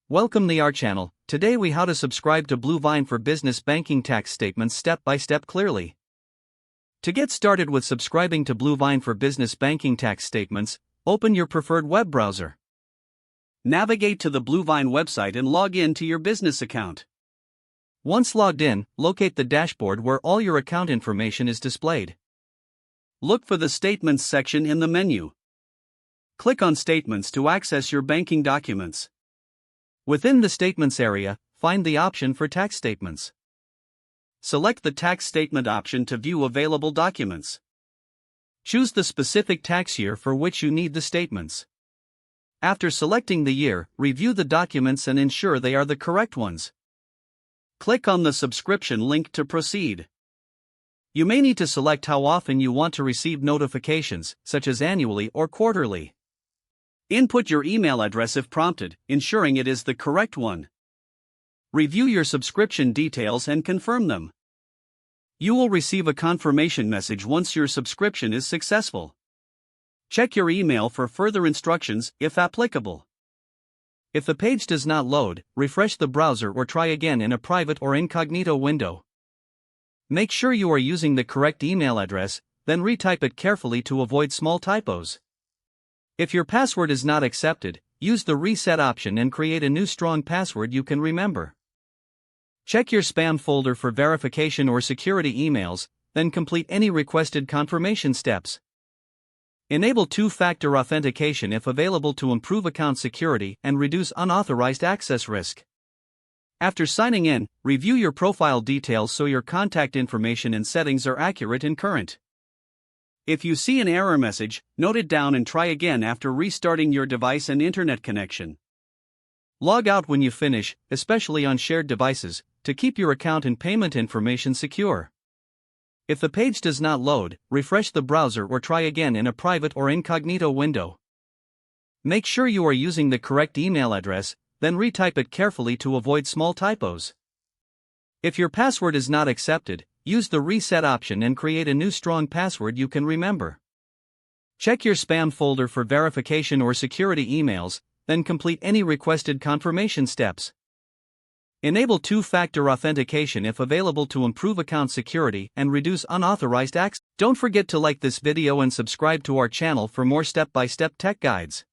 Welcome to our channel. Today we how to subscribe to Bluevine for business banking tax statements step by step clearly. To get started with subscribing to Bluevine for business banking tax statements, open your preferred web browser. Navigate to the Bluevine website and log in to your business account. Once logged in, locate the dashboard where all your account information is displayed. Look for the Statements section in the menu. Click on Statements to access your banking documents. Within the Statements area, find the option for Tax Statements. Select the Tax Statement option to view available documents. Choose the specific tax year for which you need the statements. After selecting the year, review the documents and ensure they are the correct ones. Click on the subscription link to proceed. You may need to select how often you want to receive notifications, such as annually or quarterly. Input your email address if prompted, ensuring it is the correct one. Review your subscription details and confirm them. You will receive a confirmation message once your subscription is successful. Check your email for further instructions, if applicable. If the page does not load, refresh the browser or try again in a private or incognito window. Make sure you are using the correct email address, then retype it carefully to avoid small typos. If your password is not accepted, use the reset option and create a new strong password you can remember. Check your spam folder for verification or security emails, then complete any requested confirmation steps. Enable two-factor authentication if available to improve account security and reduce unauthorized access risk. After signing in, review your profile details so your contact information and settings are accurate and current. If you see an error message, note it down and try again after restarting your device and internet connection. Log out when you finish, especially on shared devices, to keep your account and payment information secure. If the page does not load, refresh the browser or try again in a private or incognito window. Make sure you are using the correct email address, then retype it carefully to avoid small typos. If your password is not accepted, use the reset option and create a new strong password you can remember. Check your spam folder for verification or security emails, then complete any requested confirmation steps. Enable two-factor authentication if available to improve account security and reduce unauthorized access. Don't forget to like this video and subscribe to our channel for more step-by-step tech guides.